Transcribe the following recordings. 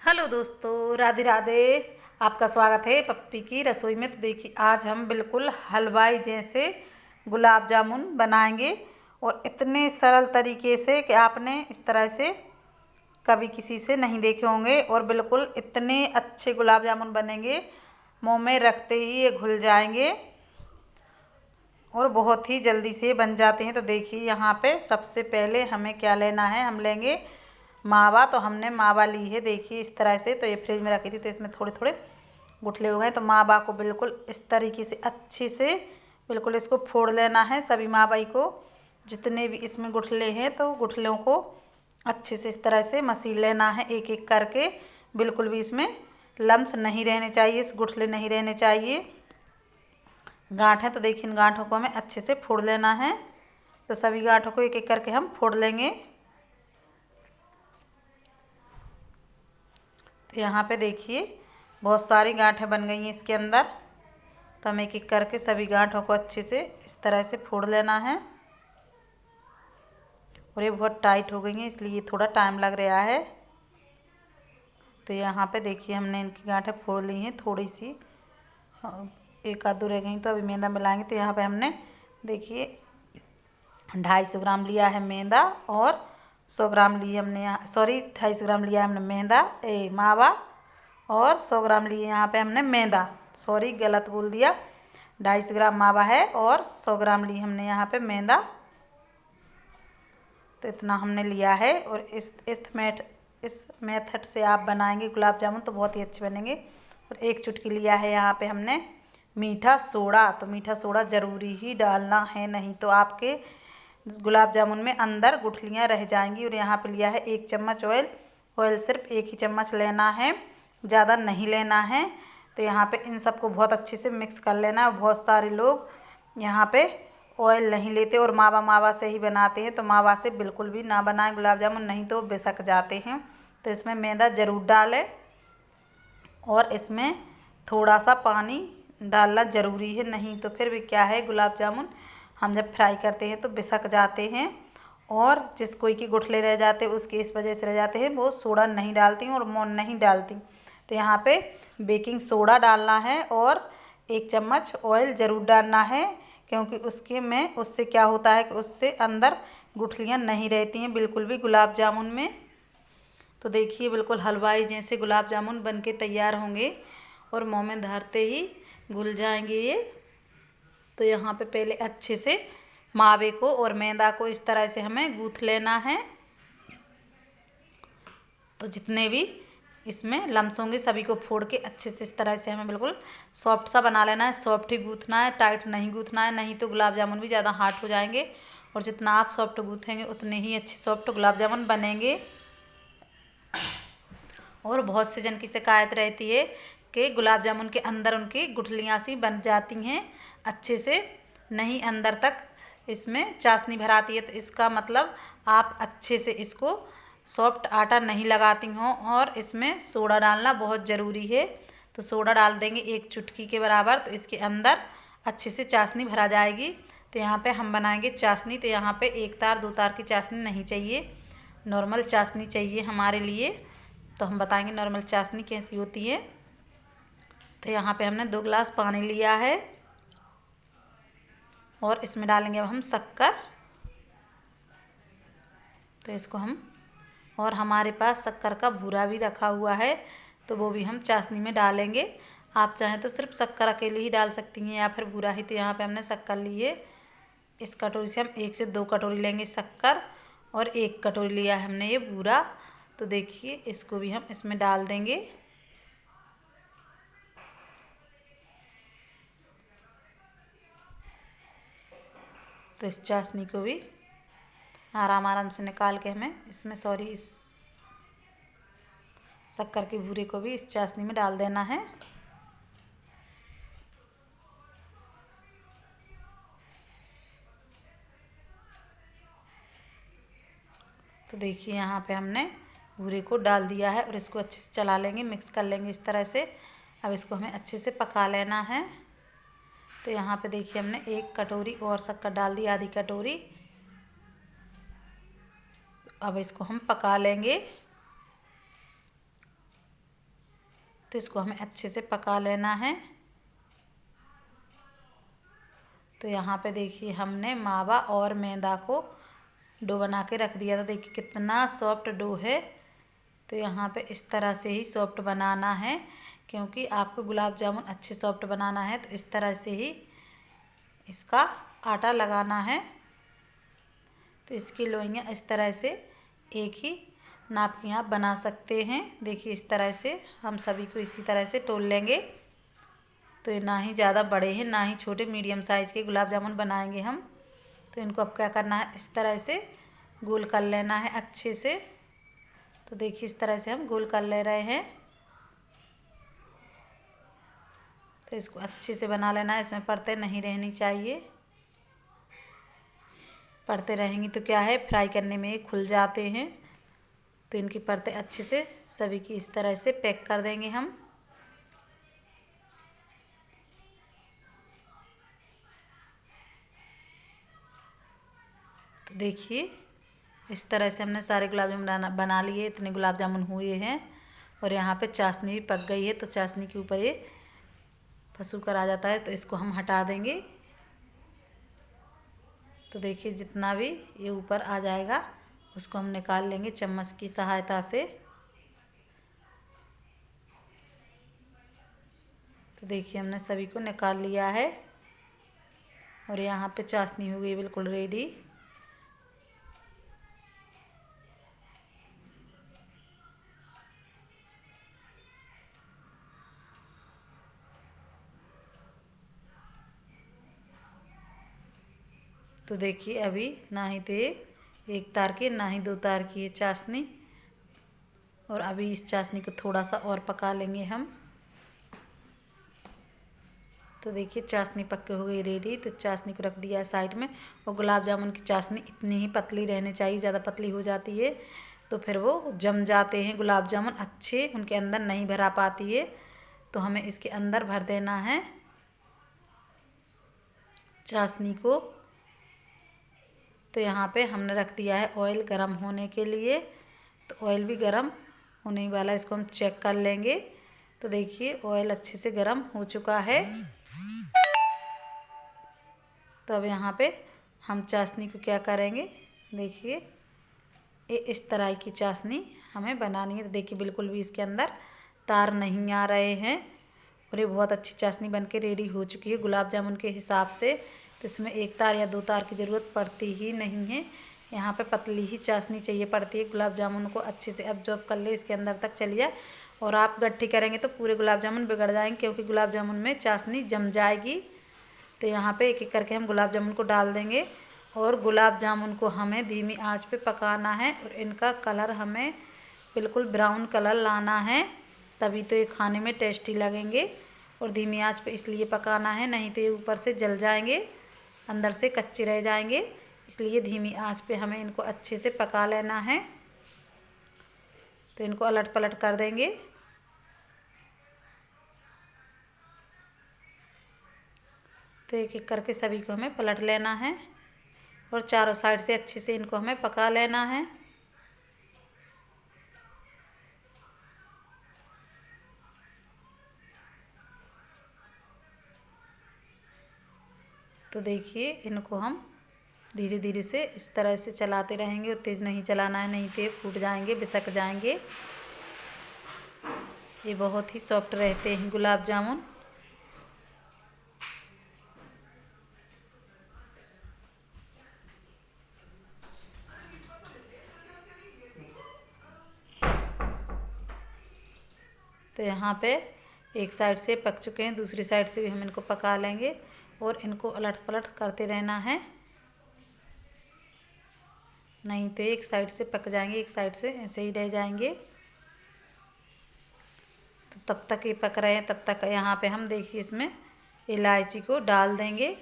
Hello दोस्तों, राधे राधे। आपका स्वागत है पप्पी की रसोई में। तो देखिए, आज हम बिल्कुल हलवाई जैसे गुलाब जामुन बनाएंगे और इतने सरल तरीके से कि आपने इस तरह से कभी किसी से नहीं देखे होंगे। और बिल्कुल इतने अच्छे गुलाब जामुन बनेंगे, मुंह में रखते ही ये घुल जाएंगे और बहुत ही जल्दी से बन जाते हैं। तो देखिए, यहाँ पे सबसे पहले हमें क्या लेना है। हम लेंगे मावा। तो हमने मावा ली है, देखिए इस तरह से। तो ये फ्रिज में रखी थी तो इसमें थोड़े थोड़े गुठले हो गए। तो मावा को बिल्कुल इस तरीके से अच्छे से बिल्कुल इसको फोड़ लेना है। सभी मावा को जितने भी इसमें गुठले हैं तो गुठलों को अच्छे से इस तरह से मसील लेना है, एक एक करके। बिल्कुल भी इसमें लम्स नहीं रहने चाहिए, इस गुठले नहीं रहने चाहिए। गांठ है तो देखिए, इन गांठों को हमें अच्छे से फोड़ लेना है। तो सभी गांठों को एक एक करके हम फोड़ लेंगे। तो यहाँ पे देखिए, बहुत सारी गांठें बन गई हैं इसके अंदर। तो हम एक एक करके सभी गांठों को अच्छे से इस तरह से फोड़ लेना है। और ये बहुत टाइट हो गई हैं, इसलिए थोड़ा टाइम लग रहा है। तो यहाँ पे देखिए, हमने इनकी गांठें फोड़ ली हैं थोड़ी सी, एक आध रह गई। तो अभी मैदा मिलाएंगे। तो यहाँ पे हमने देखिए 250 ग्राम लिया है मैदा और 100 ग्राम लिए हमने यहाँ, सॉरी 250 ग्राम लिया हमने मावा और 100 ग्राम लिए यहाँ पे हमने मैदा। सॉरी, गलत बोल दिया। 250 ग्राम मावा है और 100 ग्राम लिए हमने यहाँ पे मैदा। तो इतना हमने लिया है। और इस मेथड से आप बनाएंगे गुलाब जामुन तो बहुत ही अच्छे बनेंगे। और एक चुटकी लिया है यहाँ पे हमने मीठा सोडा। तो मीठा सोडा ज़रूरी ही डालना है, नहीं तो आपके गुलाब जामुन में अंदर गुठलियाँ रह जाएंगी। और यहाँ पे लिया है 1 चम्मच ऑयल। ऑयल सिर्फ 1 ही चम्मच लेना है, ज़्यादा नहीं लेना है। तो यहाँ पे इन सबको बहुत अच्छे से मिक्स कर लेना है। बहुत सारे लोग यहाँ पे ऑयल नहीं लेते और मावा से ही बनाते हैं। तो मावा से बिल्कुल भी ना बनाएं गुलाब जामुन, नहीं तो बिसक जाते हैं। तो इसमें मैदा ज़रूर डालें और इसमें थोड़ा सा पानी डालना ज़रूरी है, नहीं तो फिर भी क्या है, गुलाब जामुन हम जब फ्राई करते हैं तो बिसक जाते हैं। और जिस कोई की गुठले रह जाते हैं उसके इस वजह से रह जाते हैं, वो सोडा नहीं डालती और मोन नहीं डालती। तो यहाँ पे बेकिंग सोडा डालना है और 1 चम्मच ऑयल ज़रूर डालना है, क्योंकि उससे क्या होता है कि उससे अंदर गुठलियाँ नहीं रहती हैं बिल्कुल भी गुलाब जामुन में। तो देखिए, बिल्कुल हलवाई जैसे गुलाब जामुन बन के तैयार होंगे और मुँह में धरते ही घुल जाएंगे ये। तो यहाँ पे पहले अच्छे से मावे को और मैदा को इस तरह से हमें गूँथ लेना है। तो जितने भी इसमें लम्स होंगे सभी को फोड़ के अच्छे से इस तरह से हमें बिल्कुल सॉफ्ट सा बना लेना है। सॉफ्ट ही गूँथना है, टाइट नहीं गूँथना है, नहीं तो गुलाब जामुन भी ज़्यादा हार्ड हो जाएंगे। और जितना आप सॉफ्ट गूँथेंगे उतने ही अच्छे सॉफ्ट गुलाब जामुन बनेंगे। और बहुत से जन की शिकायत रहती है कि गुलाब जामुन के अंदर उनकी गुठलियाँ सी बन जाती हैं, अच्छे से नहीं अंदर तक इसमें चाशनी भराती है। तो इसका मतलब आप अच्छे से इसको सॉफ्ट आटा नहीं लगाती हों और इसमें सोडा डालना बहुत ज़रूरी है। तो सोडा डाल देंगे 1 चुटकी के बराबर, तो इसके अंदर अच्छे से चाशनी भरा जाएगी। तो यहाँ पे हम बनाएंगे चाशनी। तो यहाँ पे 1 तार 2 तार की चाशनी नहीं चाहिए, नॉर्मल चाशनी चाहिए हमारे लिए। तो हम बताएंगे नॉर्मल चाशनी कैसी होती है। तो यहाँ पे हमने 2 गिलास पानी लिया है और इसमें डालेंगे अब हम शक्कर। तो इसको हम, और हमारे पास शक्कर का भूरा भी रखा हुआ है तो वो भी हम चाशनी में डालेंगे। आप चाहें तो सिर्फ शक्कर अकेले ही डाल सकती हैं या फिर भूरा ही। तो यहाँ पे हमने शक्कर ली है, इस कटोरी से हम 1 से 2 कटोरी लेंगे शक्कर और 1 कटोरी लिया है हमने ये भूरा। तो देखिए, इसको भी हम इसमें डाल देंगे। तो इस चाशनी को भी आराम आराम से निकाल के हमें इस शक्कर के भूरे को भी इस चाशनी में डाल देना है। तो देखिए, यहाँ पे हमने भूरे को डाल दिया है और इसको अच्छे से चला लेंगे, मिक्स कर लेंगे इस तरह से। अब इसको हमें अच्छे से पका लेना है। तो यहाँ पे देखिए, हमने 1 कटोरी और शक्कर डाल दी, आधी कटोरी। अब इसको हम पका लेंगे। तो इसको हमें अच्छे से पका लेना है। तो यहाँ पे देखिए हमने मावा और मैदा को डो बना के रख दिया था। देखिए कितना सॉफ्ट डो है। तो यहाँ पे इस तरह से ही सॉफ्ट बनाना है, क्योंकि आपको गुलाब जामुन अच्छे सॉफ्ट बनाना है तो इस तरह से ही इसका आटा लगाना है। तो इसकी लोइयाँ इस तरह से एक ही नाप की आप बना सकते हैं। देखिए इस तरह से हम सभी को इसी तरह से तोल लेंगे। तो ये ना ही ज़्यादा बड़े हैं ना ही छोटे, मीडियम साइज़ के गुलाब जामुन बनाएंगे हम। तो इनको अब क्या करना है, इस तरह से गोल कर लेना है अच्छे से। तो देखिए इस तरह से हम गोल कर ले रहे हैं। तो इसको अच्छे से बना लेना है, इसमें परतें नहीं रहनी चाहिए। परतें रहेंगी तो क्या है, फ्राई करने में ये खुल जाते हैं। तो इनकी परतें अच्छे से सभी की इस तरह से पैक कर देंगे हम। तो देखिए इस तरह से हमने सारे गुलाब जामुन बना लिए। इतने गुलाब जामुन हुए हैं और यहाँ पे चाशनी भी पक गई है। तो चाशनी के ऊपर ये फंसू कर आ जाता है, तो इसको हम हटा देंगे। तो देखिए जितना भी ये ऊपर आ जाएगा उसको हम निकाल लेंगे चम्मच की सहायता से। तो देखिए हमने सभी को निकाल लिया है और यहाँ पे चाशनी हो गई बिल्कुल रेडी। तो देखिए अभी ना ही तो ये एक तार की ना ही दो तार की है चाशनी। और अभी इस चाशनी को थोड़ा सा और पका लेंगे हम। तो देखिए चाशनी पक के हो गई रेडी। तो चाशनी को रख दिया है साइड में। और गुलाब जामुन की चाशनी इतनी ही पतली रहनी चाहिए, ज़्यादा पतली हो जाती है तो फिर वो जम जाते हैं गुलाब जामुन, अच्छे उनके अंदर नहीं भरा पाती है। तो हमें इसके अंदर भर देना है चाशनी को। तो यहाँ पे हमने रख दिया है ऑयल गरम होने के लिए। तो ऑयल भी गरम होने वाला है, इसको हम चेक कर लेंगे। तो देखिए ऑयल अच्छे से गरम हो चुका है। तो अब यहाँ पे हम चाशनी को क्या करेंगे, देखिए ये इस तरह की चाशनी हमें बनानी है। तो देखिए बिल्कुल भी इसके अंदर तार नहीं आ रहे हैं और ये बहुत अच्छी चाशनी बनके रेडी हो चुकी है गुलाब जामुन के हिसाब से। तो इसमें एक तार या दो तार की ज़रूरत पड़ती ही नहीं है। यहाँ पे पतली ही चाशनी चाहिए पड़ती है, गुलाब जामुन को अच्छे से एब्जॉर्ब कर ले इसके अंदर तक चलिए। और आप गट्ठी करेंगे तो पूरे गुलाब जामुन बिगड़ जाएंगे, क्योंकि गुलाब जामुन में चाशनी जम जाएगी। तो यहाँ पे एक एक करके हम गुलाब जामुन को डाल देंगे और गुलाब जामुन को हमें धीमी आंच पे पकाना है। और इनका कलर हमें बिल्कुल ब्राउन कलर लाना है, तभी तो ये खाने में टेस्टी लगेंगे। और धीमी आंच पे इसलिए पकाना है, नहीं तो ये ऊपर से जल जाएंगे, अंदर से कच्चे रह जाएंगे। इसलिए धीमी आंच पे हमें इनको अच्छे से पका लेना है। तो इनको अलट पलट कर देंगे। तो एक एक करके सभी को हमें पलट लेना है और चारों साइड से अच्छे से इनको हमें पका लेना है। तो देखिए इनको हम धीरे धीरे से इस तरह से चलाते रहेंगे, और तेज़ नहीं चलाना है, नहीं तो ये फूट जाएंगे, बिसक जाएंगे। ये बहुत ही सॉफ्ट रहते हैं गुलाब जामुन। तो यहाँ पे एक साइड से पक चुके हैं, दूसरी साइड से भी हम इनको पका लेंगे और इनको अलट पलट करते रहना है, नहीं तो एक साइड से पक जाएंगे, एक साइड से ऐसे ही रह जाएंगे। तो तब तक ये पक रहे हैं तब तक यहाँ पे हम देखिए इसमें इलायची को डाल देंगे।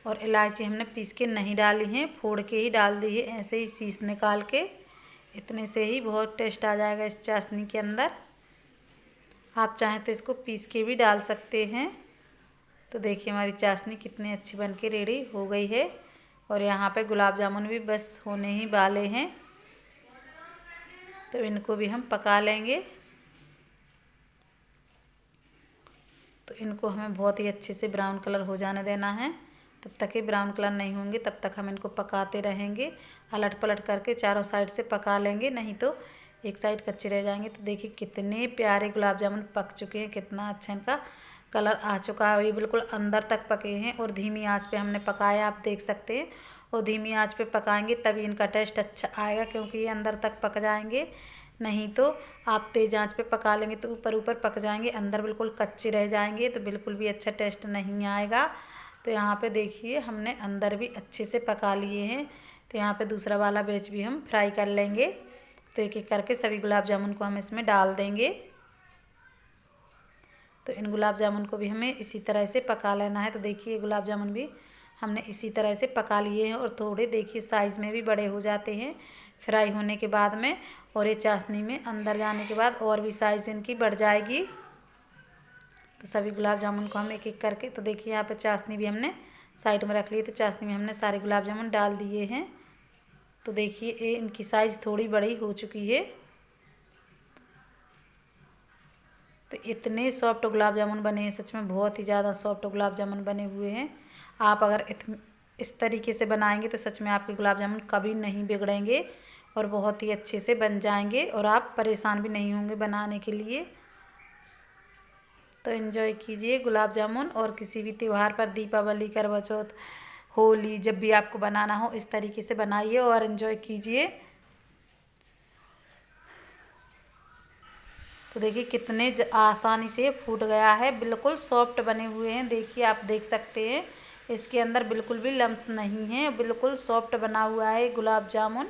और इलायची हमने पीस के नहीं डाली है, फोड़ के ही डाल दी है, ऐसे ही शीश निकाल के। इतने से ही बहुत टेस्ट आ जाएगा इस चाशनी के अंदर। आप चाहें तो इसको पीस के भी डाल सकते हैं। तो देखिए हमारी चाशनी कितनी अच्छी बन के रेडी हो गई है। और यहाँ पे गुलाब जामुन भी बस होने ही वाले हैं, तो इनको भी हम पका लेंगे। तो इनको हमें बहुत ही अच्छे से ब्राउन कलर हो जाने देना है। तब तक ये ब्राउन कलर नहीं होंगे तब तक हम इनको पकाते रहेंगे। अलट पलट करके चारों साइड से पका लेंगे, नहीं तो एक साइड कच्चे रह जाएंगे। तो देखिए कितने प्यारे गुलाब जामुन पक चुके हैं, कितना अच्छा इनका कलर आ चुका है। ये बिल्कुल अंदर तक पके हैं और धीमी आंच पे हमने पकाया, आप देख सकते हैं। और धीमी आंच पे पकाएंगे तभी इनका टेस्ट अच्छा आएगा, क्योंकि ये अंदर तक पक जाएंगे। नहीं तो आप तेज़ आंच पे पका लेंगे तो ऊपर ऊपर पक जाएंगे, अंदर बिल्कुल कच्चे रह जाएंगे, तो बिल्कुल भी अच्छा टेस्ट नहीं आएगा। तो यहाँ पे देखिए हमने अंदर भी अच्छे से पका लिए हैं। तो यहाँ पे दूसरा वाला बैच भी हम फ्राई कर लेंगे। तो एक एक करके सभी गुलाब जामुन को हम इसमें डाल देंगे। तो इन गुलाब जामुन को भी हमें इसी तरह से पका लेना है। तो देखिए गुलाब जामुन भी हमने इसी तरह से पका लिए हैं और थोड़े देखिए साइज़ में भी बड़े हो जाते हैं फ्राई होने के बाद में। और ये चाशनी में अंदर जाने के बाद और भी साइज़ इनकी बढ़ जाएगी। तो सभी गुलाब जामुन को हम एक एक करके, तो देखिए यहाँ पे चाशनी भी हमने साइड में रख ली। तो चाशनी में हमने सारे गुलाब जामुन डाल दिए हैं। तो देखिए ये इनकी साइज़ थोड़ी बड़ी हो चुकी है। तो इतने सॉफ्ट गुलाब जामुन बने हैं, सच में बहुत ही ज़्यादा सॉफ्ट गुलाब जामुन बने हुए हैं। आप अगर इस तरीके से बनाएंगे तो सच में आपके गुलाब जामुन कभी नहीं बिगड़ेंगे और बहुत ही अच्छे से बन जाएंगे और आप परेशान भी नहीं होंगे बनाने के लिए। तो एंजॉय कीजिए गुलाब जामुन, और किसी भी त्यौहार पर, दीपावली, करवा चौथ, होली, जब भी आपको बनाना हो इस तरीके से बनाइए और एंजॉय कीजिए। तो देखिए कितने आसानी से फूट गया है, बिल्कुल सॉफ्ट बने हुए हैं। देखिए आप देख सकते हैं इसके अंदर बिल्कुल भी लम्स नहीं है, बिल्कुल सॉफ्ट बना हुआ है गुलाब जामुन।